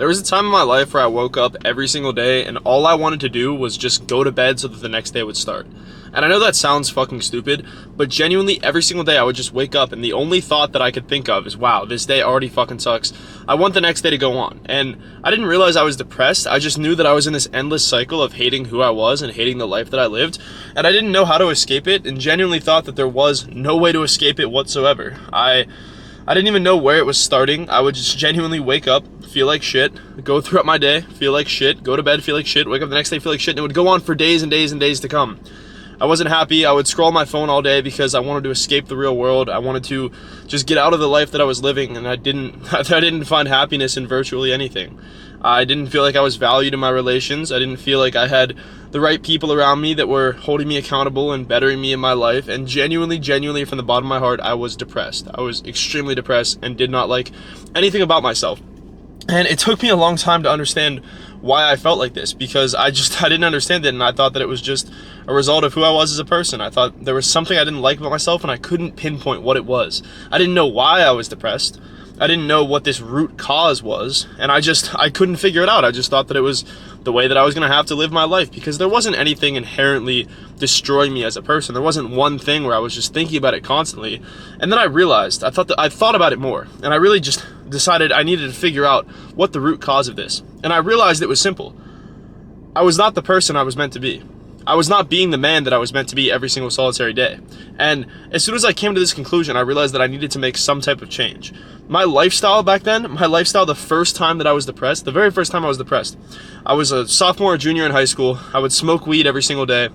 There was a time in my life where I woke up every single day and all I wanted to do was just go to bed so that the next day would start. And I know that sounds fucking stupid, but genuinely every single day I would just wake up and the only thought that I could think of is, wow, this day already fucking sucks. I want the next day to go on. And I didn't realize I was depressed. I just knew that I was in this endless cycle of hating who I was and hating the life that I lived. And I didn't know how to escape it and genuinely thought that there was no way to escape it whatsoever. I didn't even know where it was starting. I would just genuinely wake up, feel like shit, go throughout my day, feel like shit, go to bed, feel like shit, wake up the next day, feel like shit, and it would go on for days and days and days to come. I wasn't happy. I would scroll my phone all day because I wanted to escape the real world. I wanted to just get out of the life that I was living, and I didn't find happiness in virtually anything. I didn't feel like I was valued in my relations. I didn't feel like I had the right people around me that were holding me accountable and bettering me in my life. And genuinely, from the bottom of my heart, I was depressed. I was extremely depressed and did not like anything about myself. And it took me a long time to understand why I felt like this, because I didn't understand it, and I thought that it was just a result of who I was as a person. I thought there was something I didn't like about myself, and I couldn't pinpoint what it was. I didn't know why I was depressed. I didn't know what this root cause was, and I couldn't figure it out. I just thought that it was the way that I was going to have to live my life, because there wasn't anything inherently destroying me as a person. There wasn't one thing where I was just thinking about it constantly. And then I realized, I thought about it more, and I really just decided I needed to figure out what the root cause of this. And I realized it was simple. I was not the person I was meant to be. I was not being the man that I was meant to be every single solitary day. And as soon as I came to this conclusion, I realized that I needed to make some type of change. My lifestyle back then, the first time that I was depressed, the very first time I was depressed, I was a sophomore or junior in high school. I would smoke weed every single day.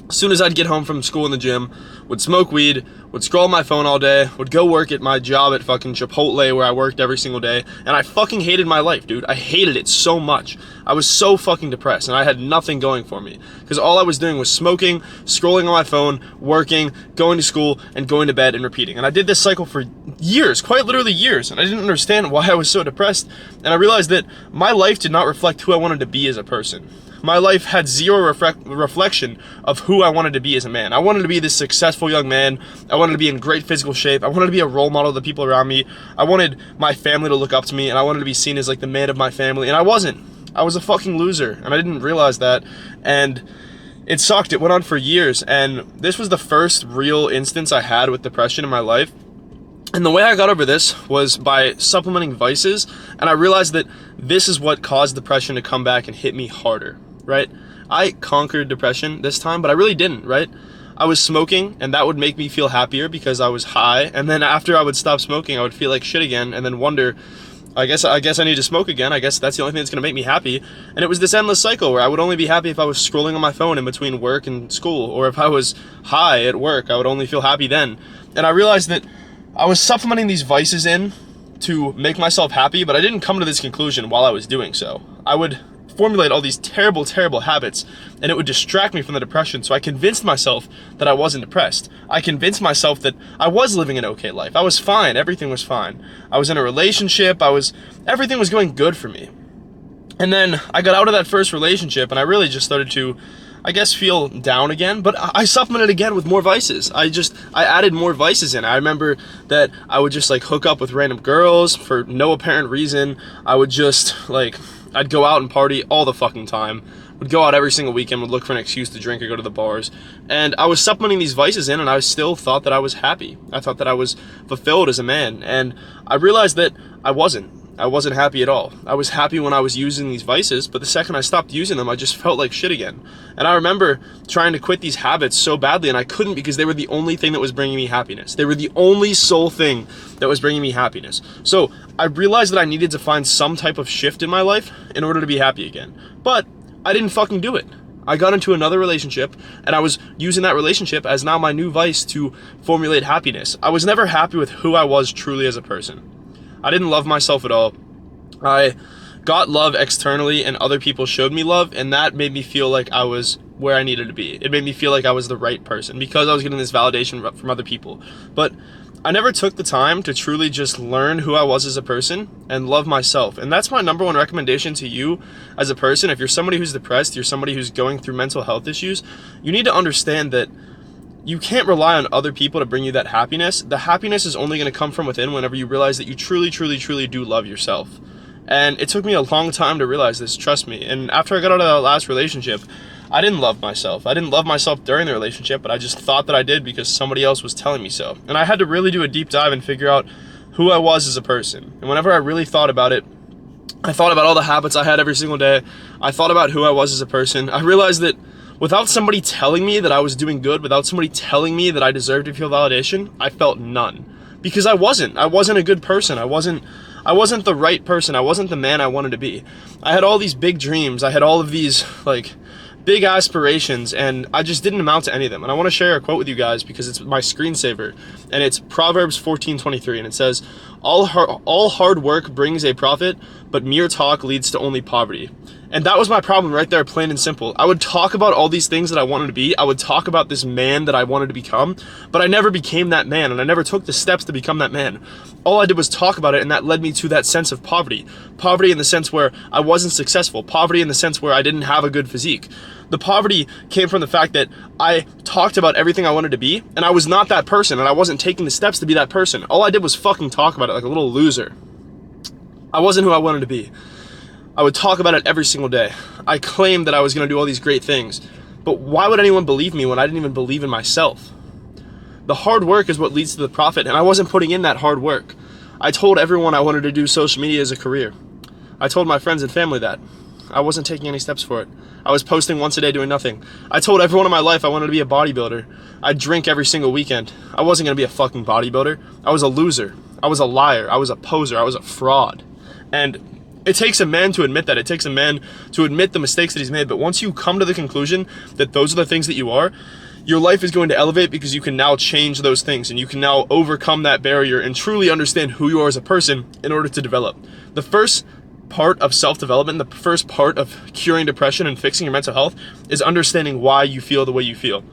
As soon as I'd get home from school in the gym, would smoke weed, would scroll my phone all day, would go work at my job at fucking Chipotle where I worked every single day, and I fucking hated my life, dude. I hated it so much. I was so fucking depressed, and I had nothing going for me, because all I was doing was smoking, scrolling on my phone, working, going to school, and going to bed and repeating. And I did this cycle for years, quite literally years, and I didn't understand why I was so depressed, and I realized that my life did not reflect who I wanted to be as a person. My life had zero reflection of who I wanted to be as a man. I wanted to be this successful young man. I wanted to be in great physical shape. I wanted to be a role model to the people around me. I wanted my family to look up to me, and I wanted to be seen as like the man of my family, and I wasn't. I was a fucking loser, and I didn't realize that, and it sucked. It went on for years, and this was the first real instance I had with depression in my life. And the way I got over this was by supplementing vices, and I realized that this is what caused depression to come back and hit me harder, right? I conquered depression this time, but I really didn't, right? I was smoking, and that would make me feel happier because I was high, and then after I would stop smoking, I would feel like shit again, and then wonder, I guess I need to smoke again. I guess that's the only thing that's going to make me happy. And it was this endless cycle where I would only be happy if I was scrolling on my phone in between work and school, or if I was high at work, I would only feel happy then. And I realized that I was supplementing these vices in to make myself happy, but I didn't come to this conclusion while I was doing so. I would formulate all these terrible, terrible habits, and it would distract me from the depression. So I convinced myself that I wasn't depressed. I convinced myself that I was living an okay life. I was fine. Everything was fine. I was in a relationship. Everything was going good for me. And then I got out of that first relationship, and I really just started to, I guess, feel down again, but I supplemented again with more vices. I added more vices in. I remember that I would just like hook up with random girls for no apparent reason. I would just I'd go out and party all the fucking time. Would go out every single weekend, would look for an excuse to drink or go to the bars. And I was supplementing these vices in, and I still thought that I was happy. I thought that I was fulfilled as a man. And I realized that I wasn't. I wasn't happy at all. I was happy when I was using these vices, but the second I stopped using them, I just felt like shit again. And I remember trying to quit these habits so badly, and I couldn't because they were the only thing that was bringing me happiness. They were the only sole thing that was bringing me happiness. So I realized that I needed to find some type of shift in my life in order to be happy again. But I didn't fucking do it. I got into another relationship, and I was using that relationship as now my new vice to formulate happiness. I was never happy with who I was truly as a person. I didn't love myself at all. I got love externally, and other people showed me love, and that made me feel like I was where I needed to be. It made me feel like I was the right person because I was getting this validation from other people. But I never took the time to truly just learn who I was as a person and love myself. And that's my number one recommendation to you as a person. If you're somebody who's depressed, you're somebody who's going through mental health issues, you need to understand that you can't rely on other people to bring you that happiness. The happiness is only going to come from within whenever you realize that you truly, truly, truly do love yourself. And it took me a long time to realize this, trust me. And after I got out of that last relationship, I didn't love myself. I didn't love myself during the relationship, but I just thought that I did because somebody else was telling me so. And I had to really do a deep dive and figure out who I was as a person. And whenever I really thought about it, I thought about all the habits I had every single day. I thought about who I was as a person. I realized that without somebody telling me that I was doing good, without somebody telling me that I deserved to feel validation, I felt none. Because I wasn't a good person. I wasn't the right person. I wasn't the man I wanted to be. I had all these big dreams. I had all of these like big aspirations, and I just didn't amount to any of them. And I want to share a quote with you guys because it's my screensaver, and it's Proverbs 14:23, and it says, all hard work brings a profit, but mere talk leads to only poverty. And that was my problem right there, plain and simple. I would talk about all these things that I wanted to be. I would talk about this man that I wanted to become, but I never became that man, and I never took the steps to become that man. All I did was talk about it, and that led me to that sense of poverty. Poverty in the sense where I wasn't successful. Poverty in the sense where I didn't have a good physique. The poverty came from the fact that I talked about everything I wanted to be, and I was not that person, and I wasn't taking the steps to be that person. All I did was fucking talk about it like a little loser. I wasn't who I wanted to be. I would talk about it every single day. I claimed that I was going to do all these great things, but why would anyone believe me when I didn't even believe in myself? The hard work is what leads to the profit, and I wasn't putting in that hard work. I told everyone I wanted to do social media as a career. I told my friends and family that. I wasn't taking any steps for it. I was posting once a day doing nothing. I told everyone in my life I wanted to be a bodybuilder. I'd drink every single weekend. I wasn't going to be a fucking bodybuilder. I was a loser. I was a liar. I was a poser. I was a fraud. And it takes a man to admit that. It takes a man to admit the mistakes that he's made. But once you come to the conclusion that those are the things that you are, your life is going to elevate because you can now change those things and you can now overcome that barrier and truly understand who you are as a person in order to develop. The first part of self-development, the first part of curing depression and fixing your mental health is understanding why you feel the way you feel.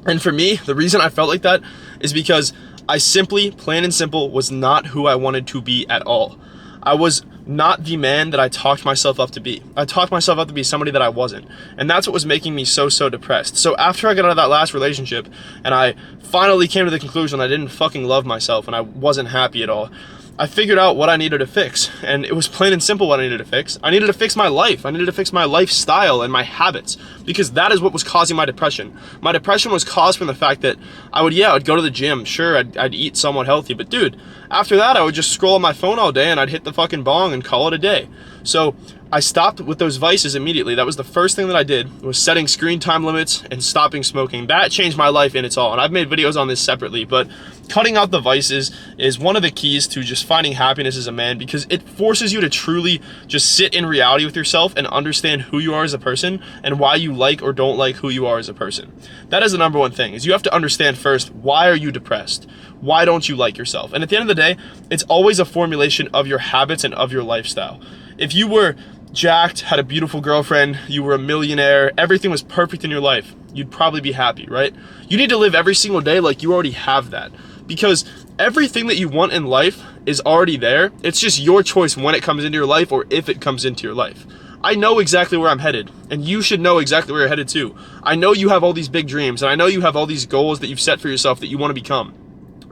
And for me, the reason I felt like that is because I simply, plain and simple, was not who I wanted to be at all. I was not the man that I talked myself up to be. I talked myself up to be somebody that I wasn't. And that's what was making me so depressed. So after I got out of that last relationship and I finally came to the conclusion I didn't fucking love myself and I wasn't happy at all, I figured out what I needed to fix, and it was plain and simple what I needed to fix. I needed to fix my life. I needed to fix my lifestyle and my habits, because that is what was causing my depression. My depression was caused from the fact that I'd go to the gym. Sure, I'd eat somewhat healthy, but dude, after that, I would just scroll on my phone all day and I'd hit the fucking bong and call it a day. So I stopped with those vices immediately. That was the first thing that I did, was setting screen time limits and stopping smoking. That changed my life in its all, and I've made videos on this separately, but cutting out the vices is one of the keys to just finding happiness as a man, because it forces you to truly just sit in reality with yourself and understand who you are as a person and why you like or don't like who you are as a person. That is the number one thing, is you have to understand first, why are you depressed? Why don't you like yourself? And at the end of the day, it's always a formulation of your habits and of your lifestyle. If you were jacked, had a beautiful girlfriend, you were a millionaire, everything was perfect in your life, you'd probably be happy, right? You need to live every single day like you already have that, because everything that you want in life is already there. It's just your choice when it comes into your life or if it comes into your life. I know exactly where I'm headed, and you should know exactly where you're headed too. I know you have all these big dreams, and I know you have all these goals that you've set for yourself that you want to become.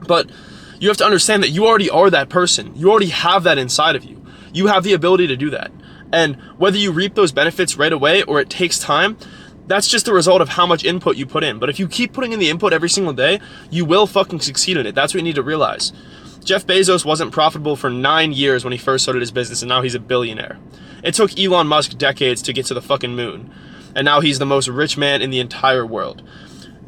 But you have to understand that you already are that person. You already have that inside of you. You have the ability to do that. And whether you reap those benefits right away or it takes time, that's just the result of how much input you put in. But if you keep putting in the input every single day, you will fucking succeed in it. That's what you need to realize. Jeff Bezos wasn't profitable for 9 years when he first started his business, and now he's a billionaire. It took Elon Musk decades to get to the fucking moon, and now he's the most rich man in the entire world.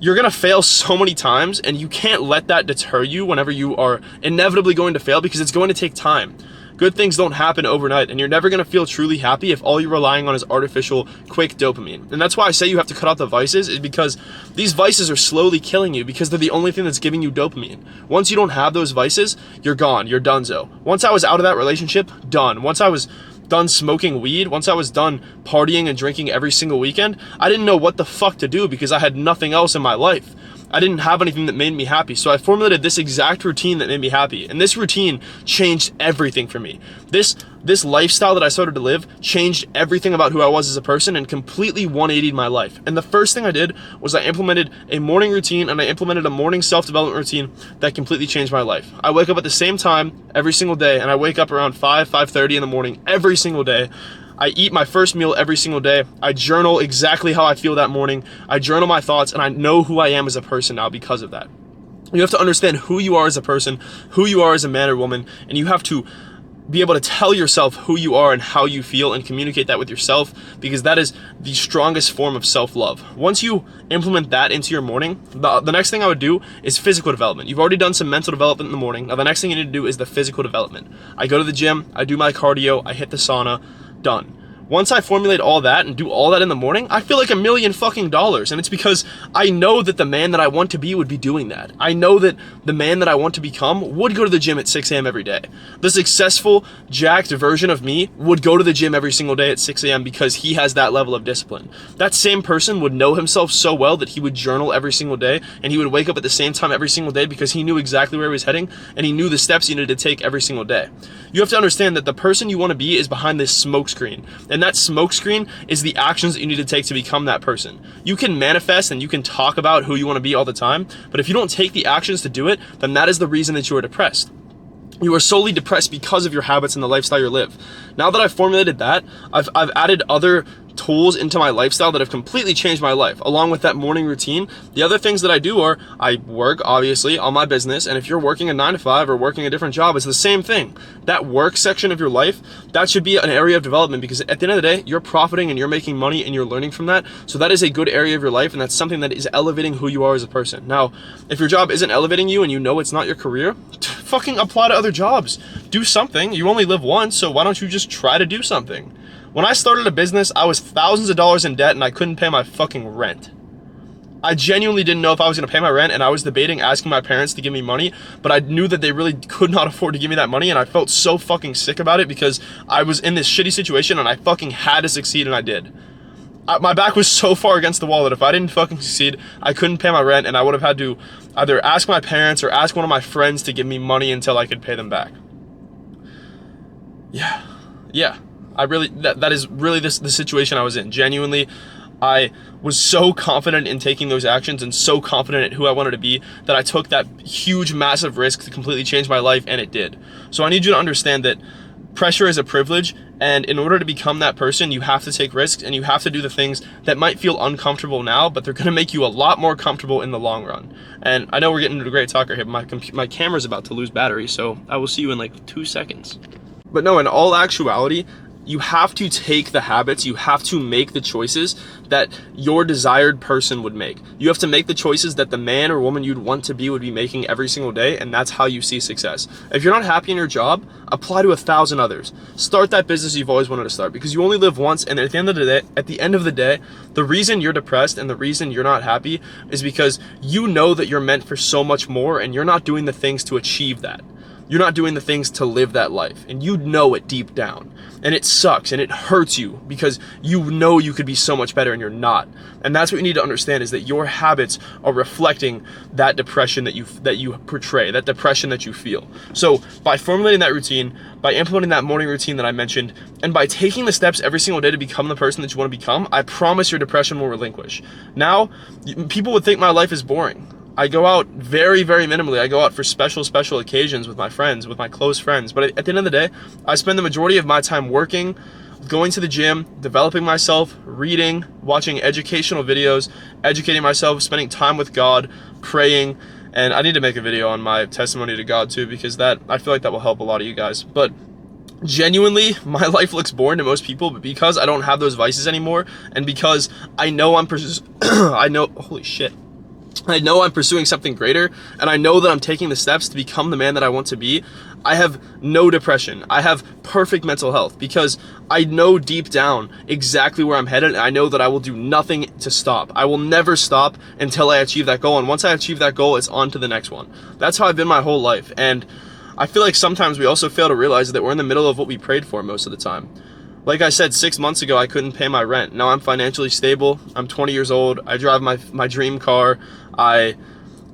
You're gonna fail so many times, and you can't let that deter you whenever you are inevitably going to fail, because it's going to take time. Good things don't happen overnight, and you're never going to feel truly happy if all you're relying on is artificial, quick dopamine. And that's why I say you have to cut out the vices, is because these vices are slowly killing you, because they're the only thing that's giving you dopamine. Once you don't have those vices, you're gone, you're donezo. Once I was out of that relationship, done. Once I was done smoking weed, once I was done partying and drinking every single weekend, I didn't know what the fuck to do because I had nothing else in my life. I didn't have anything that made me happy, so I formulated this exact routine that made me happy, and this routine changed everything for me. This this lifestyle that I started to live changed everything about who I was as a person and completely 180'd my life. And the first thing I did was I implemented a morning routine, and I implemented a morning self-development routine that completely changed my life. I wake up at the same time every single day, and I wake up around 5:30 in the morning every single day. I eat my first meal every single day. I journal exactly how I feel that morning. I journal my thoughts, and I know who I am as a person now because of that. You have to understand who you are as a person, who you are as a man or woman, and you have to be able to tell yourself who you are and how you feel and communicate that with yourself, because that is the strongest form of self-love. Once you implement that into your morning, the next thing I would do is physical development. You've already done some mental development in the morning. Now the next thing you need to do is the physical development. I go to the gym, I do my cardio, I hit the sauna, done. Once I formulate all that and do all that in the morning, I feel like $1 million fucking dollars. And it's because I know that the man that I want to be would be doing that. I know that the man that I want to become would go to the gym at 6 a.m. every day. The successful, jacked version of me would go to the gym every single day at 6 a.m. because he has that level of discipline. That same person would know himself so well that he would journal every single day, and he would wake up at the same time every single day because he knew exactly where he was heading, and he knew the steps he needed to take every single day. You have to understand that the person you want to be is behind this smoke screen, and that smoke screen is the actions that you need to take to become that person. You can manifest and you can talk about who you want to be all the time, but if you don't take the actions to do it, then that is the reason that you are depressed. You are solely depressed because of your habits and the lifestyle you live. Now that I've formulated that, I've added other tools into my lifestyle that have completely changed my life. Along with that morning routine, the other things that I do are I work, obviously, on my business. And if you're working a 9 to 5 or working a different job, it's the same thing. That work section of your life, that should be an area of development, because at the end of the day, you're profiting and you're making money and you're learning from that. So that is a good area of your life, and that's something that is elevating who you are as a person. Now, if your job isn't elevating you and you know it's not your career, fucking apply to other jobs. Do something. You only live once, so why don't you just try to do something? When I started a business, I was thousands of dollars in debt and I couldn't pay my fucking rent. I genuinely didn't know if I was going to pay my rent, and I was debating asking my parents to give me money, but I knew that they really could not afford to give me that money, and I felt so fucking sick about it because I was in this shitty situation and I fucking had to succeed, and I did. My back was so far against the wall that if I didn't fucking succeed, I couldn't pay my rent, and I would have had to either ask my parents or ask one of my friends to give me money until I could pay them back. Yeah. That is really the situation I was in. Genuinely, I was so confident in taking those actions and so confident in who I wanted to be that I took that huge, massive risk to completely change my life, and it did. So I need you to understand that pressure is a privilege, and in order to become that person, you have to take risks and you have to do the things that might feel uncomfortable now, but they're going to make you a lot more comfortable in the long run. And I know we're getting into a great talker here, but my camera's about to lose battery, so I will see you in like 2 seconds. But no, in all actuality, you have to take the habits, you have to make the choices that your desired person would make. You have to make the choices that the man or woman you'd want to be would be making every single day, and that's how you see success. If you're not happy in your job, apply to 1,000 others. Start that business you've always wanted to start, because you only live once, and at the end of the day, the reason you're depressed and the reason you're not happy is because you know that you're meant for so much more, and you're not doing the things to achieve that. You're not doing the things to live that life, and you know it deep down, and it sucks and it hurts you because you know you could be so much better and you're not. And that's what you need to understand, is that your habits are reflecting that depression that you portray, that depression that you feel. So by formulating that routine, by implementing that morning routine that I mentioned, and by taking the steps every single day to become the person that you want to become, I promise your depression will relinquish. Now, people would think my life is boring. I go out very, very minimally. I go out for special occasions with my friends, with my close friends. But at the end of the day, I spend the majority of my time working, going to the gym, developing myself, reading, watching educational videos, educating myself, spending time with God, praying. And I need to make a video on my testimony to God too, because I feel like that will help a lot of you guys. But genuinely, my life looks boring to most people, but because I don't have those vices anymore, and because I know I know I'm pursuing something greater, and I know that I'm taking the steps to become the man that I want to be, I have no depression. I have perfect mental health because I know deep down exactly where I'm headed, and I know that I will do nothing to stop. I will never stop until I achieve that goal, and once I achieve that goal, it's on to the next one. That's how I've been my whole life, and I feel like sometimes we also fail to realize that we're in the middle of what we prayed for most of the time. Like I said, 6 months ago, I couldn't pay my rent. Now I'm financially stable. I'm 20 years old. I drive my dream car. I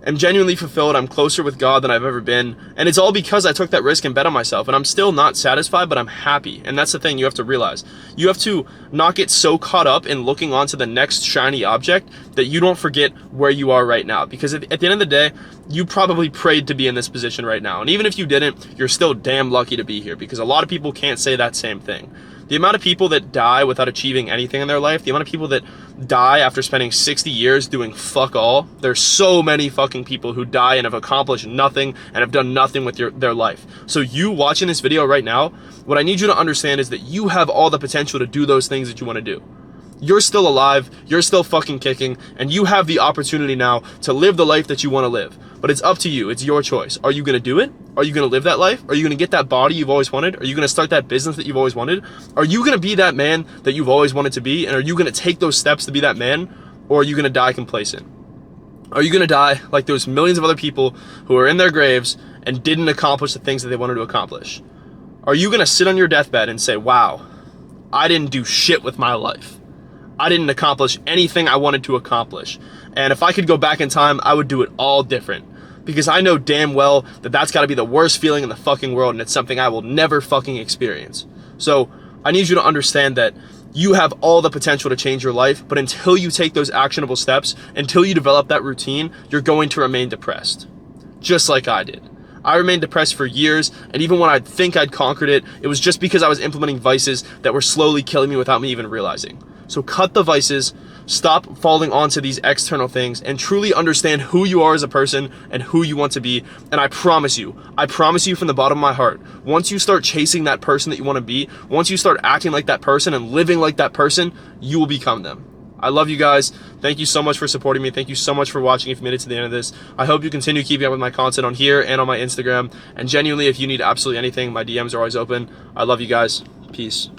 am genuinely fulfilled. I'm closer with God than I've ever been. And it's all because I took that risk and bet on myself. And I'm still not satisfied, but I'm happy. And that's the thing you have to realize. You have to not get so caught up in looking onto the next shiny object that you don't forget where you are right now. Because at the end of the day, you probably prayed to be in this position right now. And even if you didn't, you're still damn lucky to be here, because a lot of people can't say that same thing. The amount of people that die without achieving anything in their life, the amount of people that die after spending 60 years doing fuck all, there's so many fucking people who die and have accomplished nothing and have done nothing with their life. So you watching this video right now, what I need you to understand is that you have all the potential to do those things that you want to do. You're still alive, you're still fucking kicking, and you have the opportunity now to live the life that you want to live. But it's up to you, it's your choice. Are you gonna do it? Are you gonna live that life? Are you gonna get that body you've always wanted? Are you gonna start that business that you've always wanted? Are you gonna be that man that you've always wanted to be? And are you gonna take those steps to be that man? Or are you gonna die complacent? Are you gonna die like those millions of other people who are in their graves and didn't accomplish the things that they wanted to accomplish? Are you gonna sit on your deathbed and say, wow, I didn't do shit with my life. I didn't accomplish anything I wanted to accomplish. And if I could go back in time, I would do it all different. Because I know damn well that that's gotta be the worst feeling in the fucking world, and it's something I will never fucking experience. So I need you to understand that you have all the potential to change your life, but until you take those actionable steps, until you develop that routine, you're going to remain depressed. Just like I did. I remained depressed for years, and even when I think I'd conquered it, it was just because I was implementing vices that were slowly killing me without me even realizing. So cut the vices, stop falling onto these external things, and truly understand who you are as a person and who you want to be. And I promise you from the bottom of my heart, once you start chasing that person that you want to be, once you start acting like that person and living like that person, you will become them. I love you guys. Thank you so much for supporting me. Thank you so much for watching if you made it to the end of this. I hope you continue keeping up with my content on here and on my Instagram. And genuinely, if you need absolutely anything, my DMs are always open. I love you guys. Peace.